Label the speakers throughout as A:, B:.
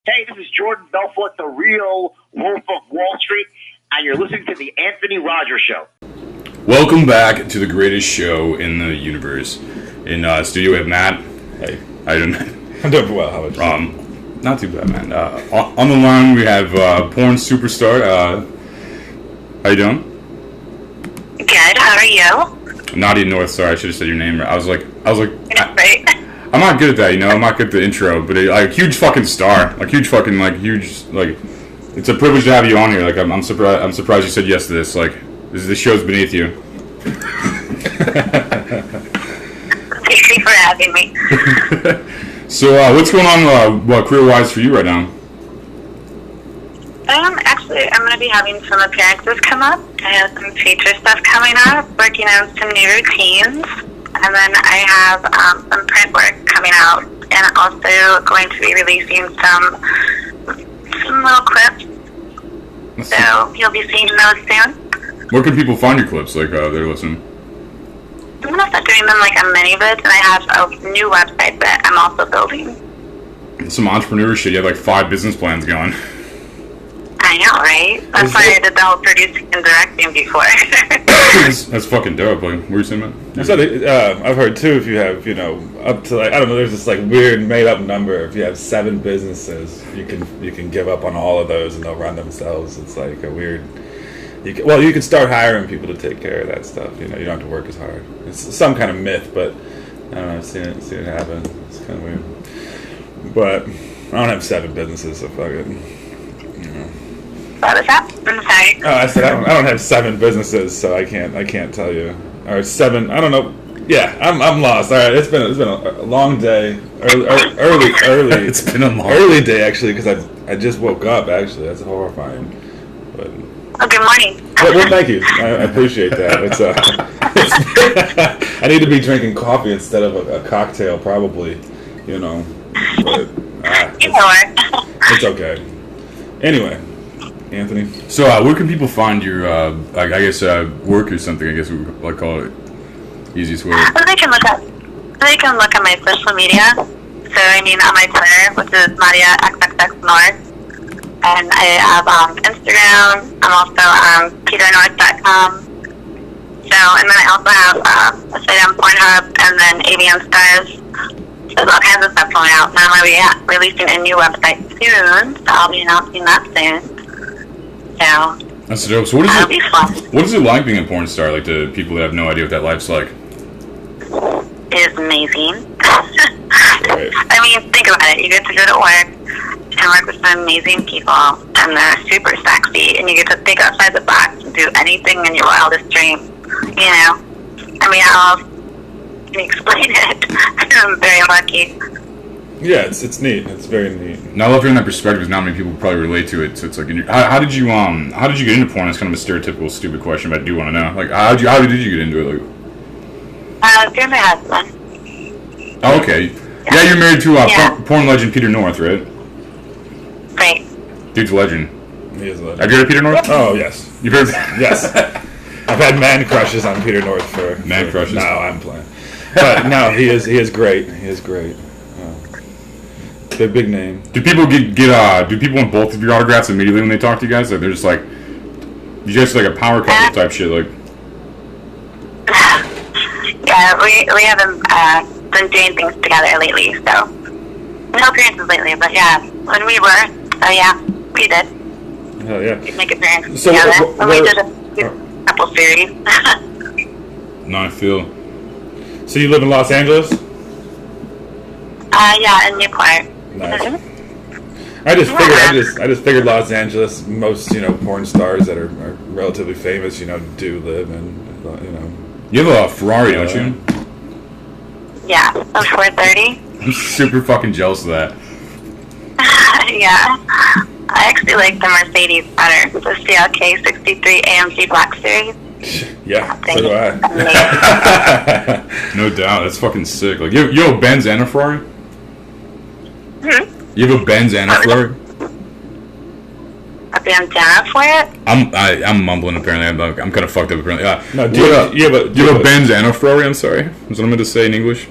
A: Hey, this is Jordan Belfort, the real Wolf of Wall Street, and you're listening to the Anthony Rogers Show.
B: Welcome back to the greatest show in the universe. In studio, we have Matt. Hey, how you doing?
C: I'm doing well. How about you?
B: Not too bad, man. On the line, we have porn superstar. How you doing?
D: Good. How are you?
B: Nadia North. Sorry, I should have said your name. I was like.
D: Right.
B: I'm not good at that, I'm not good at the intro, but like huge fucking star, like huge. It's a privilege to have you on here. Like I'm surprised you said yes to this. Like this show's beneath you.
D: Thank you for having me.
B: So what's going on career-wise for you right now?
D: Actually, I'm going to be having some appearances come up. I have some feature stuff coming up, working on some new routines. And then I have some print work coming out, and also going to be releasing some little clips. So you'll be seeing those soon.
B: Where can people find your clips? Like they're listening.
D: I'm gonna start doing them like a mini bits, and I have a new website that I'm also building.
B: Some entrepreneur shit. You have like 5 business plans going.
D: I know, right? That's why I did the whole producing and directing before.
B: That's fucking dope. Like, what were you saying, man?
C: I've heard too. If you have, up to like, I don't know, there's this like weird made up number. If you have 7 businesses, you can give up on all of those and they'll run themselves. It's like a weird. You can start hiring people to take care of that stuff. You don't have to work as hard. It's some kind of myth, but I don't know. I've seen it happen. It's kind of weird. But I don't have 7 businesses, so fuck it.
D: What was that? I'm sorry.
C: Oh, I said I don't have 7 businesses, so I can't tell you. Or 7, I don't know. Yeah, I'm lost. All right, it's been a long day. Early.
B: It's been a long
C: early day actually, because I just woke up. Actually, that's horrifying. But
D: Good morning.
C: well, thank you. I appreciate that. I need to be drinking coffee instead of a cocktail, probably. But it's okay. Anyway. Anthony.
B: So, where can people find your, work or something? I guess we would like call it easiest way.
D: They can look at my social media. So, I mean, on my Twitter, which is Nadia North, and I have Instagram. I'm also on peternorth.com. So, and then I also have a site on Pornhub, and then ABM Stars. So, there's all kinds of stuff going out. And I'm going to be releasing a new website soon, so I'll be announcing that soon. So
B: that's dope. So what is it like being a porn star? Like to people that have no idea what that life's like.
D: It is amazing. Right. I mean, think about it. You get to go to work and work with some amazing people, and they're super sexy, and you get to think outside the box and do anything in your wildest dream. I mean, how else can you explain it? I'm very lucky.
C: Yeah, it's neat. It's very neat.
B: Now, I love hearing that perspective. Not many people probably relate to it. So it's like, how did you get into porn? It's kind of a stereotypical, stupid question, but I do want to know. Like, how did you get into it? Like,
D: through my husband.
B: Oh, okay. Yeah, you're married to porn legend Peter North, right?
D: Right.
B: Dude's a legend.
C: He is a legend.
B: Have you heard of Peter North?
C: Oh, yes.
B: You've heard?
C: Yes. I've had man crushes on Peter North for
B: crushes.
C: No, I'm playing. But no, he is great. He is great. Big name.
B: Do people do people want both of your autographs immediately when they talk to you guys? Like they're just like, you guys like a power couple type shit, like.
D: Yeah, we haven't been doing things together lately, so no appearances lately. But yeah, when we were, we did.
C: Oh yeah.
D: We'd make appearances together. We did a couple series.
B: No, I feel.
C: So you live in Los Angeles?
D: Yeah, in Newport.
C: Nice. I just figured Los Angeles. Most porn stars that are relatively famous, do live in.
B: You have a Ferrari, don't you?
D: Yeah, a 430.
B: I'm super fucking jealous of that.
D: Yeah, I actually like the Mercedes better. The CLK 63 AMG Black Series.
C: Yeah, so do I.
B: No doubt, that's fucking sick. Like you have a Benz and a Ferrari. You have a Benz and a Ferrari?
D: A bandana for it?
B: I'm mumbling apparently. I'm kind of fucked up apparently.
C: No,
B: do you have a Benz and a Ferrari? I'm sorry. Is what I meant to say in English.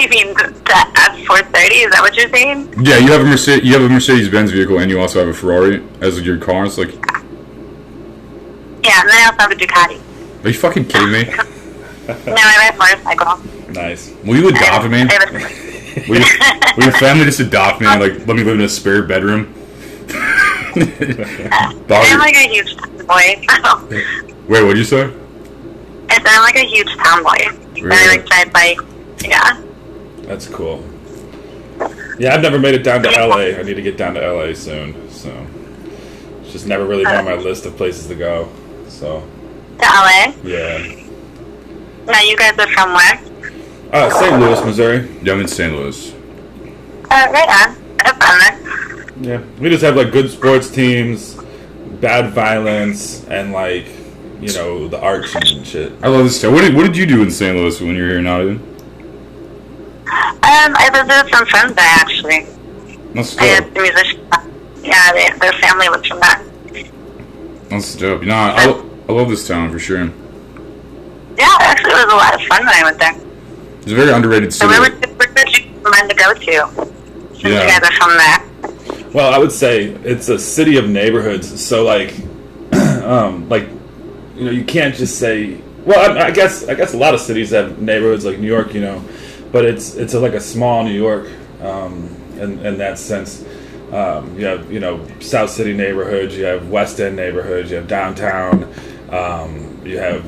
D: You mean mean, at 4:30? Is that what you're saying?
B: Yeah, you have a Mercedes-Benz vehicle, and you also have a Ferrari as your cars. Like,
D: Yeah, and then I also have a Ducati.
B: are you fucking kidding me?
D: No, I ride a motorcycle.
C: Nice.
B: Will you adopt me?
D: I have a-
B: Will your family just adopt me and like let me live in a spare bedroom?
D: I'm like a huge tomboy.
B: Wait, what'd you say?
D: I said I'm like a huge tomboy.
B: Really?
D: I like drive bike. Yeah.
C: That's cool. Yeah, I've never made it down to LA. I need to get down to LA soon. So it's just never really been on my list of places to go. So
D: To LA?
C: yeah.
D: Now you guys are from where?
C: St. Louis, Missouri.
B: Yeah, I'm in St. Louis.
D: Right on. I've been there.
C: Yeah, we just have like good sports teams, bad violence, and like the arts and shit.
B: I love this stuff. What did you do in St. Louis when you were here, Nadia?
D: I visited some friends there actually.
B: That's
D: I had
B: dope.
D: the musicians. Yeah, their family was from there.
B: That's dope. You know, I love this town for sure.
D: Yeah, actually it was a lot of fun when I went there.
B: It's a very underrated
D: So
B: city.
D: where would you recommend to go to? Since
B: Yeah.
D: you guys are from there.
C: Well, I would say it's a city of neighborhoods. So like, you can't just say. Well, I guess a lot of cities have neighborhoods like New York, but it's like a small New York, in that sense. You have South City neighborhoods, you have West End neighborhoods, you have downtown, you have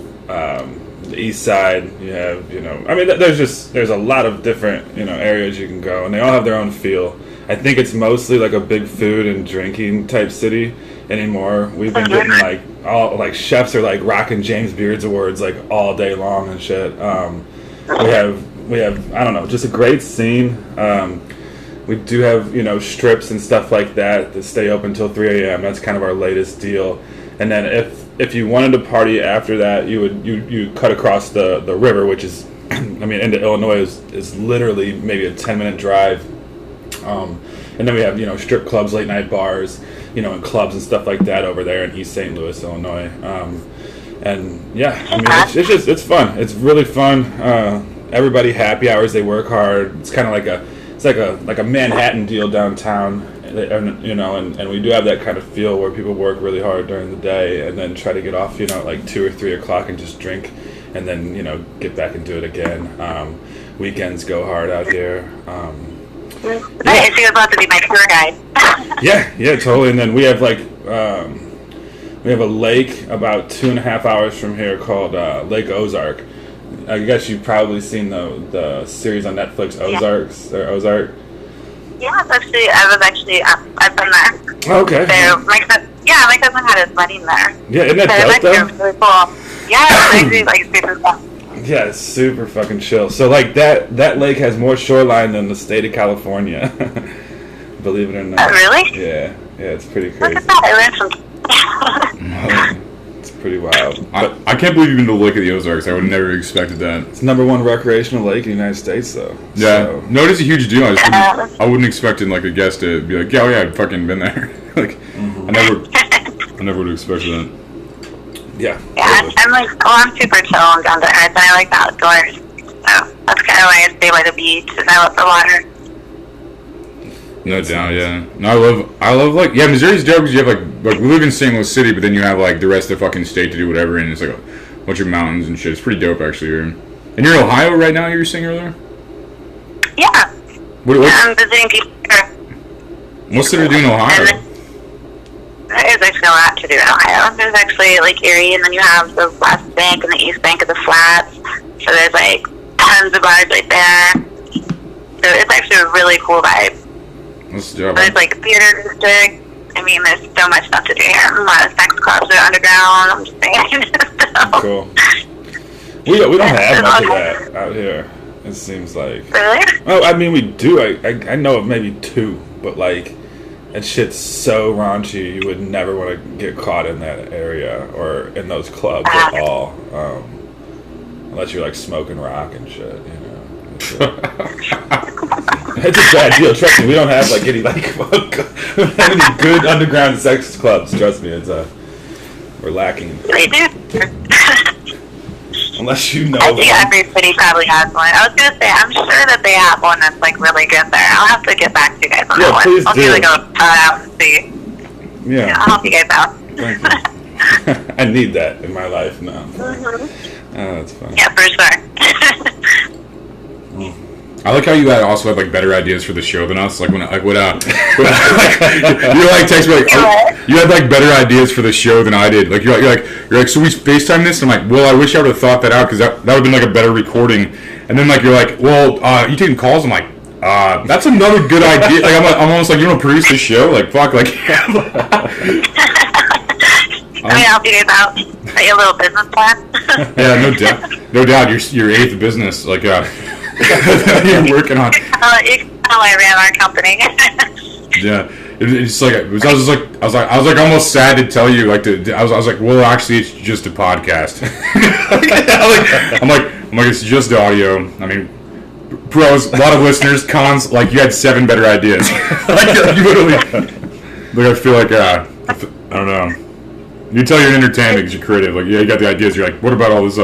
C: the East Side, you have there's a lot of different areas you can go, and they all have their own feel. I think it's mostly like a big food and drinking type city anymore. We've been getting like chefs are like rocking James Beard's awards like all day long and shit. We have I don't know, just a great scene. We do have strips and stuff like that stay open until 3 a.m. That's kind of our latest deal. And then if you wanted to party after that, you cut across the river, which is into Illinois is literally maybe a 10-minute drive. And then we have strip clubs, late night bars, and clubs and stuff like that over there in East St. Louis, Illinois. And yeah, it's fun. It's really fun. Everybody happy hours. They work hard. It's kind of like a Manhattan deal downtown, and we do have that kind of feel where people work really hard during the day and then try to get off, at like 2 or 3 o'clock and just drink, and then get back and do it again. Weekends go hard out here.
D: Nice, you're about to be my tour guide.
C: Yeah, totally. And then we have we have a lake about 2.5 hours from here called Lake Ozark. I guess you've probably seen the series on Netflix, Ozark.
D: Yeah, I've been there.
C: Okay.
D: So my cousin had his wedding there.
C: Yeah, isn't that
D: So
C: dope,
D: it's
C: though?
D: actually really cool. Yeah, it's actually like super fun.
C: Yeah, it's super fucking chill. So like that lake has more shoreline than the state of California. Believe it or not.
D: Really?
C: Yeah, it's pretty
D: Look
C: crazy.
D: at that. I learned from.
C: It's pretty wild.
B: I can't believe you've been to the Lake of the Ozarks. I would have never expected that.
C: It's #1 recreational lake in the United States, though.
B: Yeah,
C: So,
B: no, it is a huge deal. I wouldn't expect like a guest to be like, yeah, I've fucking been there. Like, I never would have expected that.
C: yeah.
D: Yeah, I'm super chill and down to earth, and I like the outdoors. So that's kind of why I stay by the beach, and I love the water.
B: No doubt, yeah. No, I love Missouri's dope because you have like we live in St. Louis City, but then you have like the rest of the fucking state to do whatever, and it's like a bunch of mountains and shit. It's pretty dope actually here. And you're in Ohio right now. You were saying earlier.
D: Yeah. I'm visiting people here.
B: What's there to do in Ohio?
D: There's actually a lot to do in Ohio. There's actually Lake Erie, and then you have the West Bank and the East Bank of the Flats. So there's like tons of bars right there. So it's actually a really cool vibe.
B: Let's do it.
D: There's like theater district. I mean, there's so much stuff to do here. A lot of sex clubs are underground. I'm just saying. So.
C: Cool. We don't have much of that out here. It seems like.
D: Really?
C: Oh, I mean, we do. I know of maybe 2, but like, that shit's so raunchy. You would never want to get caught in that area or in those clubs at all, unless you're like smoking rock and shit. It's a bad deal. Trust me, we don't have like any good underground sex clubs. Trust me, it's we're lacking.
D: They do.
C: Unless you know.
D: I think every city probably has one. I was gonna say, I'm sure that they have one that's like really good there. I'll have to get back to you guys on that one.
C: Please
D: I'll
C: do.
D: see like a out and see.
C: Yeah.
D: I'll help you guys out.
C: Thank you. I need that in my life now.
D: Mm-hmm.
C: Oh, that's fun.
D: Yeah, for sure.
B: I like how you also had like better ideas for the show than us. Like when like you like text me like you had like better ideas for the show than I did. Like you're like so we FaceTime this. And I'm like, well, I wish I would have thought that out because that would have been like a better recording. And then like you're like, well, you taking calls? I'm like, that's another good idea. Like I'm almost like, you want to produce the show? Like fuck, like.
D: Can I help you guys out? Are you a little business plan?
B: Yeah, no doubt. Your eighth business, like you're working on.
D: You can tell I ran our company.
B: Yeah, it's like I was like almost sad to tell you like I was like, well, actually, it's just a podcast. I'm like it's just audio. I mean, pros, a lot of listeners. Cons, like you had 7 better ideas. Like you literally, like I feel like I don't know. You tell you're an entertainment because you're creative. Like, yeah, you got the ideas. You're like, what about all this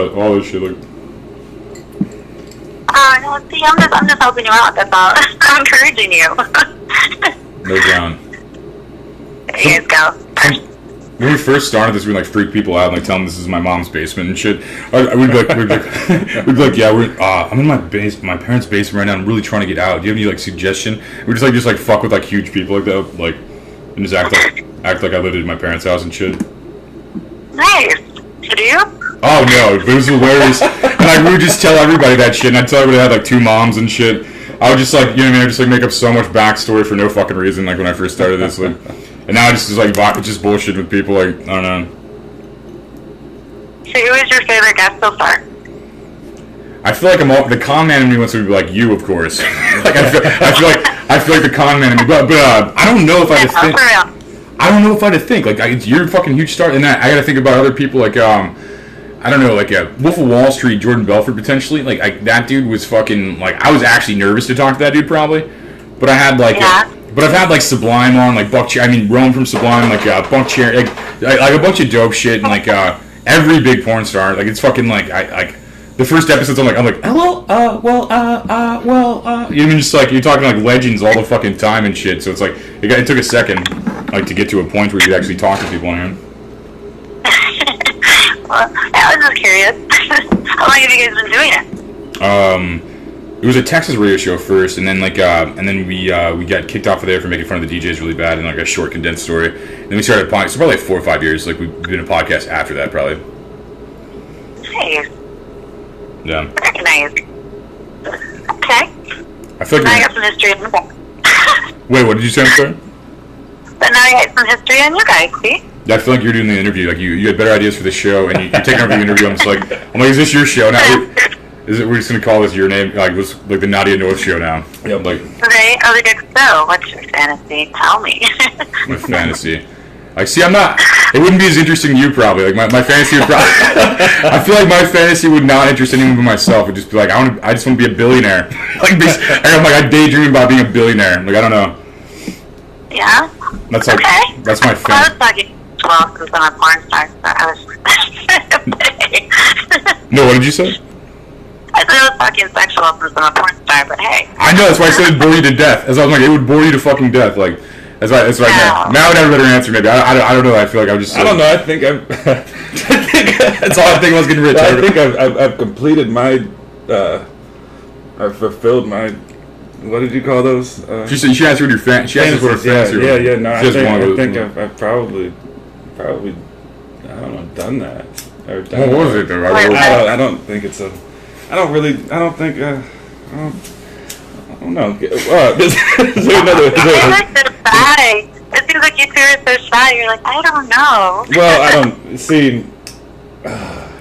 B: shit? Like,
D: no, see, I'm just helping you out. That's all. I'm encouraging you.
B: no doubt.
D: There you guys go.
B: When we first started this, we would like freak people out and like tell them this is my mom's basement and shit. We'd be like, yeah, I'm in my parents' basement right now. I'm really trying to get out. Do you have any like suggestion? We just like fuck with like huge people like that, like, and just act like I lived in my parents' house and shit.
D: Nice. Did you?
B: Oh no, it was hilarious. And like we would just tell everybody that shit, and I'd tell everybody I had like 2 moms and shit. I would just like, you know what I mean, I just like make up so much backstory for no fucking reason, like when I first started this, like, and now I just like just bullshit with people, like I don't know.
D: So who is your favorite guest so far?
B: I feel like the con man in me wants to be like you, of course. Like I feel like the con man in me, but I don't know if I just think. I don't know if I had to think. Like, you're a fucking huge star, and I got to think about other people. Like, I don't know, like Wolf of Wall Street, Jordan Belfort potentially. Like that dude was fucking like. I was actually nervous to talk to that dude probably, but I had like. But I've had like Sublime on, like Rome from Sublime, like Buck Cherry, like a bunch of dope shit, and like every big porn star. Like it's fucking like the first episodes. I'm like, hello, you know what I mean? Just like you're talking like legends all the fucking time and shit. So it's like it took a second. Like to get to a point where you could actually talk to people on here.
D: Well, I was just curious. How long have you guys been doing it?
B: It was a Texas radio show first, and then like and then we got kicked off of there for making fun of the DJs really bad, and like a short condensed story. And then we started a podcast. So probably like 4 or 5 years. Like we've been a podcast after that, probably.
D: Nice.
B: Yeah.
D: Very nice. Okay.
B: I feel like
D: now I got some history in the book.
B: Wait, what did you say? I'm sorry?
D: But now I got some history on you guys, see?
B: Yeah, I feel like you're doing the interview. Like you had better ideas for the show, and you're taking over the interview. I'm like, is this your show now? We're just gonna call this your name? Like the Nadia North show now?
C: Yep.
B: Like.
D: Okay. Oh, so what's your fantasy? Tell me.
B: My fantasy. Like, see, I'm not. It wouldn't be as interesting to you probably. Like my fantasy would probably. I feel like my fantasy would not interest anyone but myself. It'd just be like I just want to be a billionaire. I daydream about being a billionaire. Like I don't know.
D: Yeah.
B: That's like that's my
D: fantasy. I was talking since I'm a porn star, so I was.
B: No, what did you say?
D: I thought I was talking sexual since I'm a porn star, but hey.
B: I know, that's why I said it'd bore you to death. As I was like, it would bore you to fucking death. Like, that's right. Now I would have a better answer, maybe. I don't know. I feel like I was just.
C: I don't know. I think
B: that's all I think I was getting rich.
C: I think I've completed my. I've fulfilled my. What did you call those?
B: She asked what your She asked what her fantasy.
C: Yeah. No, I think I've probably. I don't know. Done that. Or done
B: what was it though?
C: I don't think it's a. I don't think. I don't know. Is there another?
D: You're like so shy. It seems like you two are so shy. You're like, I don't know.
C: Well, I don't see.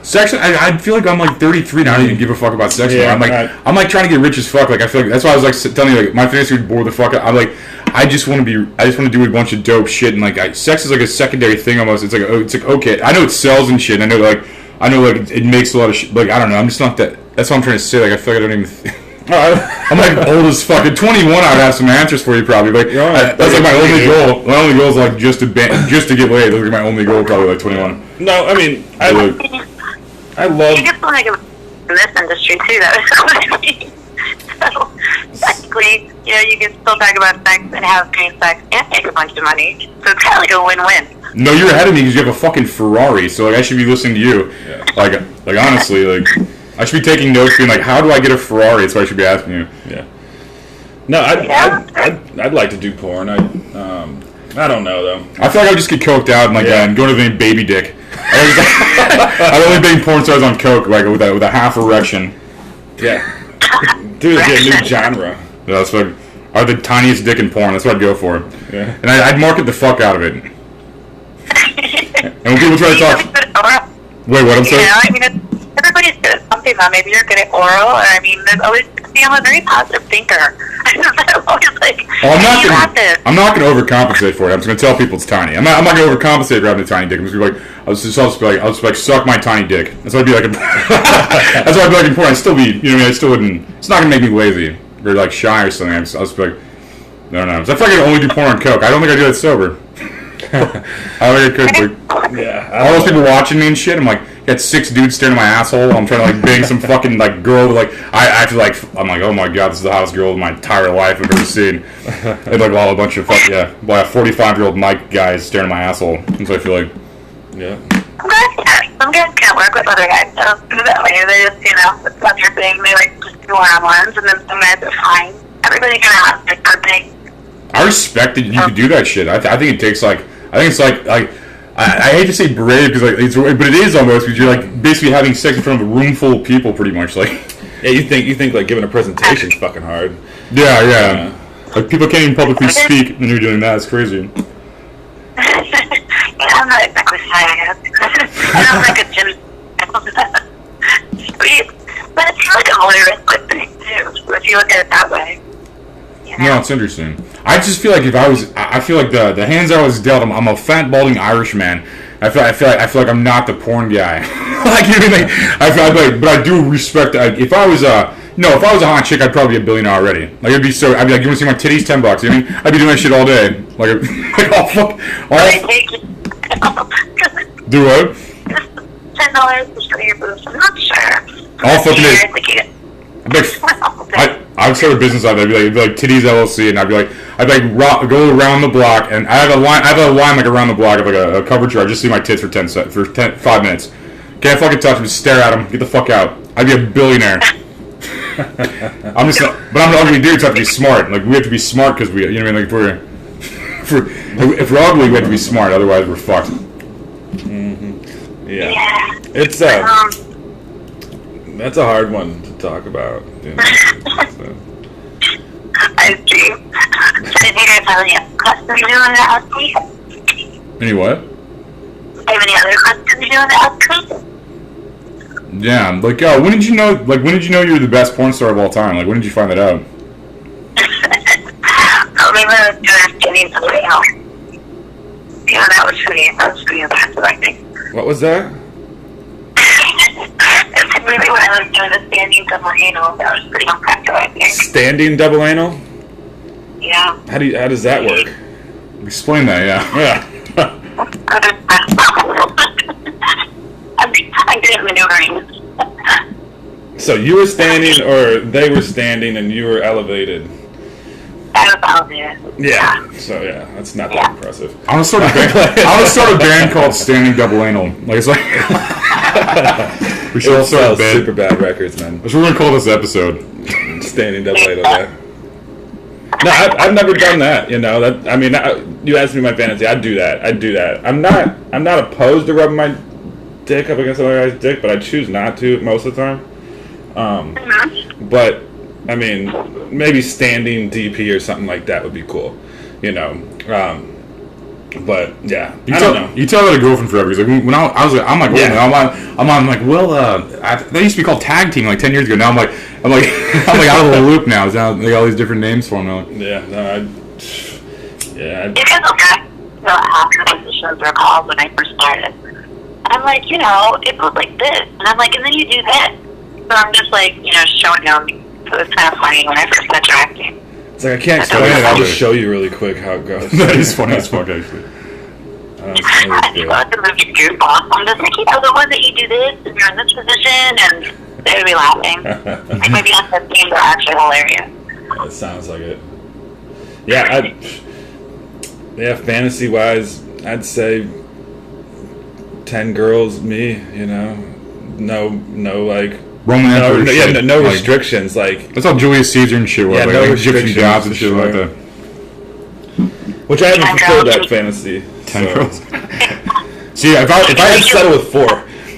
B: Sex. I feel like I'm like 33 now. I don't even give a fuck about sex anymore. I'm like trying to get rich as fuck. Like I feel like that's why I was like telling you like my fantasy would bore the fuck out. I'm like I just want to do a bunch of dope shit and like sex is like a secondary thing almost. It's like okay. I know it sells and shit. And I know like it makes a lot of shit. Like I don't know. I'm just not that. That's what I'm trying to say. Like I feel like I don't even. I'm like old as fuck. At 21, I would have some answers for you probably. Like that's like my only goal. My only goal is like just to get laid. That's like my only goal probably like 21.
C: No, I mean I love.
D: You can still make it in this industry too, though. So technically, you can still talk about sex and have great sex and make a bunch of money. So it's kind of like a win-win.
B: No, you're ahead of me because you have a fucking Ferrari. So like, I should be listening to you.
C: Yeah.
B: Like honestly, like I should be taking notes, being like, how do I get a Ferrari? That's what I should be asking you.
C: Yeah. No, I'd like to do porn. I don't know though.
B: I feel like I would just get coked out and and go to the baby dick. I'd only bang porn stars on coke, like with a half erection.
C: Yeah. Dude, it'd be a new genre.
B: Yeah, that's like, are the tiniest dick in porn. That's what I'd go for.
C: Yeah.
B: And I'd market the fuck out of it. And when people try to talk, wait, what? I'm sorry.
D: I mean, everybody's good at something. Though. Maybe you're good at oral, or there's always. I'm a very positive thinker. I'm always like,
B: I'm not gonna overcompensate for it. I'm just gonna tell people it's tiny. I'm not gonna overcompensate for having a tiny dick. I'm just gonna be like, I'll just be like, suck my tiny dick. That's what I'd be like. That's what I'd be like in porn. I'd still be, I still wouldn't. It's not gonna make me lazy or like shy or something. I'll just be like, no. I feel like I can only do porn on coke. I don't think I do that sober. I don't think I could. Like,
C: yeah.
B: All those people watching me and shit. I'm like, got 6 dudes staring at my asshole. I'm trying to like bang some fucking like girl. Like I feel like I'm like, oh my god, this is the hottest girl of my entire life I've ever seen. And like a bunch of 45-year-old Mike guys staring at my asshole. That's what I feel like.
C: Yeah.
D: Some guys can't work with other guys. So that way, they just it's not their thing. They like just do one-on-ones, and then some guys are fine. Everybody kind of has their thing.
B: I respect that you could do that shit. I think it takes like. I think it's like I hate to say brave because like but it is almost because you're like basically having sex in front of a room full of people pretty much like.
C: Yeah, you think like giving a presentation's fucking hard.
B: Yeah. Like people can't even publicly speak when you're doing that. It's crazy.
D: I'm not exactly shy, I guess. I'm like a gym. But it's like a low-risk thing too. If you look at it that way.
B: No, it's interesting. I just feel like I feel like the hands I was dealt. I'm a fat balding Irish man. I feel like I'm not the porn guy. Like you know, I feel like, but I do respect. If I was a hot chick, I'd probably be a billionaire already. Like I'd be like, you want to see my titties? $10. You know what I mean? I'd be doing that shit all day. Like do what?
D: $10 to show your boobs. I'm not sure.
B: All fucking day. I'd start a business out there. It'd be like Titties LLC, and I'd be like go around the block, and I have a line like around the block of like a cover chart. Just see my tits for 5 minutes. Can't fucking touch them. Just stare at them. Get the fuck out. I'd be a billionaire. But I'm not ugly dude. So I have to be smart. Like we have to be smart because we, you know what I mean? Like if we're ugly, we have to be smart. Otherwise, we're fucked.
C: Mm-hmm. Yeah. It's that's a hard one to talk about. You know? So.
D: I see. Did you guys have any questions you want to ask me?
B: Any what?
D: Do you have any other questions you want to ask me?
B: Yeah, like when did you know you were the best porn star of all time? Like when did you find that out?
D: Maybe when I was doing Skinny somebody else. Yeah, that was pretty impressive, I think.
C: What was that?
D: Maybe when I was doing the standing double anal, that was pretty impressive, I think.
C: Standing double anal?
D: Yeah.
C: How does that work?
B: Explain that, yeah.
D: I'm good at maneuvering.
C: So you were standing, or they were standing, and you were elevated?
D: I was elevated.
C: Yeah. So yeah, that's not that impressive.
B: I want to start a band called Standing Double Anal. Like it's like we should all start a band.
C: Super bad records, man.
B: That's what we're gonna call this episode.
C: Standing double anal. Yeah. No, I've never done that. You know that. I mean, you asked me my fantasy. I'd do that. I'm not opposed to rubbing my dick up against another guy's dick, but I choose not to most of the time. But I mean, maybe standing DP or something like that would be cool. You know. But yeah, I don't know. You
B: tell that to girlfriend forever. He's like, when I was like, I'm like, I'm like, well, that used to be called tag team like 10 years ago. Now I'm like out of the loop now. It's now they got all these different names for them.
C: Yeah, no,
D: You guys okay? No, after the shows were called when I first started. I'm like, it was like this, and I'm like, and then you do this. So I'm just like, showing them. So it's kind of funny when I first started acting.
C: It's like I can't explain it. I'll just show you really quick how it goes.
B: That is funny as fuck, actually.
C: That's
D: I just
C: good.
D: got the movie Goosebumps. I'm just like, the one that you do this, and you're in this position, and they would be laughing. Like, maybe not the scenes are actually hilarious.
C: That sounds like it. Yeah, fantasy wise, I'd say 10 girls, me. No, like.
B: Romance.
C: No restrictions. Like
B: that's how Julius Caesar and shit was.
C: Yeah,
B: like,
C: no
B: like
C: restrictions,
B: Egyptian gods and shit
C: sure.
B: like that.
C: Which I haven't fulfilled that fantasy.
B: 10
C: so.
B: girls. See, if I
C: I'd settle with 4,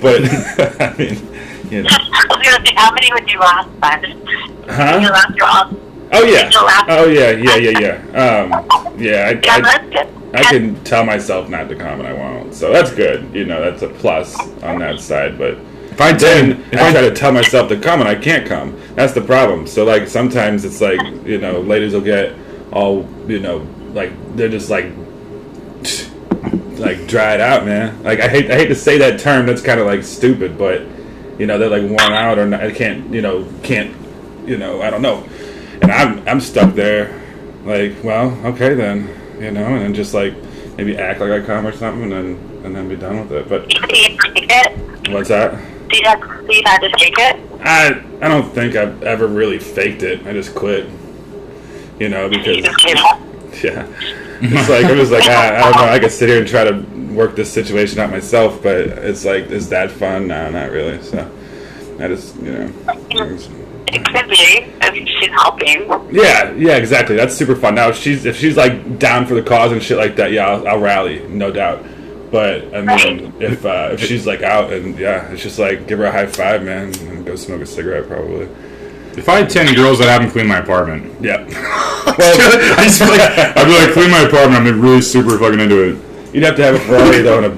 C: but I mean,
D: I was gonna say, how many would you last time?
C: Huh?
D: You last your all.
C: Oh yeah. Yeah.
D: Yeah, that's good.
C: I can tell myself not to come and I won't. So that's good. That's a plus on that side. But if I try to tell myself to come and I can't come, that's the problem. So like sometimes it's like, ladies will get all, like they're just like dried out, man. Like I hate to say that term. That's kind of like stupid, but they're like worn out or not, I can't, I don't know. And I'm stuck there, like, well, okay then, and then just like maybe act like I come or something, and then be done with it. But
D: Do you take it?
C: what's that?
D: Do you have to take it?
C: I don't think I've ever really faked it. I just quit, because
D: You just gave up.
C: yeah, it's like I'm just like I don't know. I could sit here and try to work this situation out myself, but it's like, is that fun? No, not really. So I just
D: It could be if she's helping.
C: Yeah, exactly. That's super fun. Now, if she's like down for the cause and shit like that, yeah, I'll rally, no doubt. But I mean, if she's like out and it's just like give her a high five, man, and go smoke a cigarette probably.
B: If I had 10 girls, I'd have them clean my apartment.
C: Yeah.
B: I'd be like, clean my apartment. I'm really super fucking into it.
C: You'd have to have a Ferrari though and a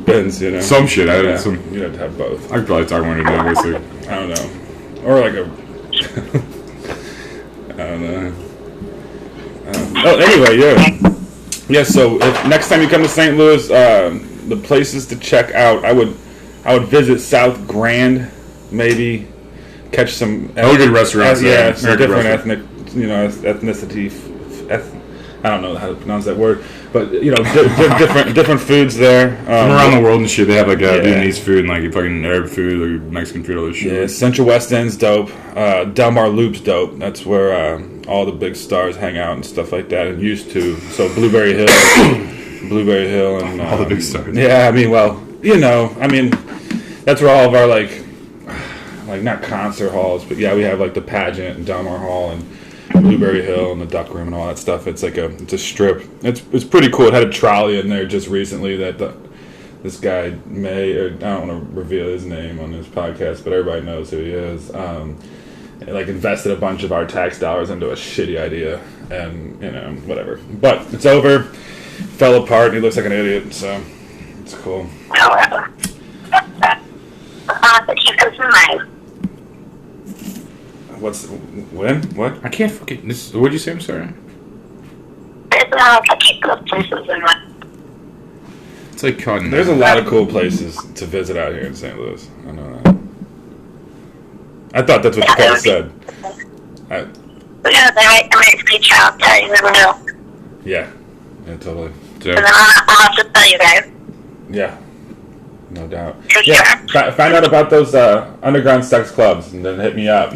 C: Benz,
B: Some shit.
C: You'd have to have both.
B: I could probably talk one into that, obviously.
C: I don't know, or like a. I don't know. Anyway, yeah. So if next time you come to St. Louis, the places to check out, I would visit South Grand, maybe catch some.
B: Good restaurants.
C: Some different ethnicity. I don't know how to pronounce that word, but different foods there.
B: From around the world and shit, they have like Vietnamese food and like fucking Arab food or Mexican food, all this shit.
C: Yeah, Central West End's dope. Del Mar Loop's dope. That's where all the big stars hang out and stuff like that, and used to. So Blueberry Hill, and
B: all the big stars.
C: Yeah, I mean, that's where all of our like not concert halls, but yeah, we have like the pageant and Del Mar Hall and Blueberry Hill and the Duck Room and all that stuff. It's like it's a strip. It's pretty cool. It had a trolley in there just recently that this guy I don't want to reveal his name on this podcast, but everybody knows who he is. Like invested a bunch of our tax dollars into a shitty idea, and whatever. But it's over. Fell apart. He looks like an idiot, so it's cool.
D: However, she's so nice.
C: What?
B: I can't fucking. What'd you say? I'm sorry.
D: There's keep those places in my.
B: It's like cotton.
C: There's a lot of cool places to visit out here in St. Louis. I know that. I thought that's what you guys said.
D: I might reach out there. You never know.
C: Yeah, totally.
D: And then I'll have to tell you guys.
C: Yeah, no doubt.
D: For
C: Yeah,
D: sure.
C: find out about those underground sex clubs and then hit me up.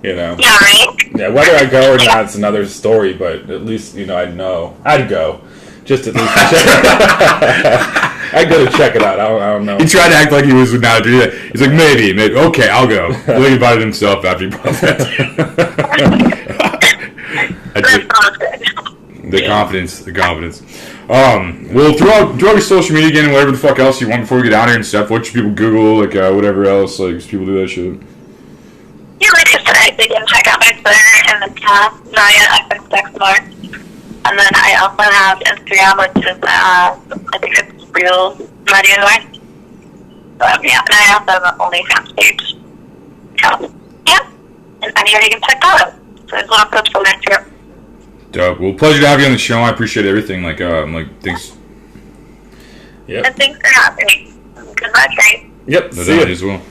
D: Yeah, right?
C: Yeah, whether I go or not, it's another story, but at least, I'd know. I'd go. Just at least check it out. I'd go to check it out. I don't know.
B: He tried to act like he was not doing that. He's like, maybe. Okay, I'll go. Well, he invited himself after he brought that.
D: That sounds good.
B: The confidence. Well, throw out your social media again and whatever the fuck else you want before we get out here and stuff. What should people Google, like, whatever else, like, people do that shit.
D: Yeah, like I said, they can check out my Twitter and the cast, Nadia North. And then I also have Instagram, which is, I think it's real Nadia North. Yeah, and I also have an OnlyFans page. So, yeah, and anywhere you can check that out. So there's lots of for next year.
B: Dope. Well, pleasure to have you on the show. I appreciate everything. Like, thanks.
C: Yep.
D: And thanks for having me. Good luck, guys.
C: Yep.
B: No
C: See
B: doubt
C: ya.
B: as well.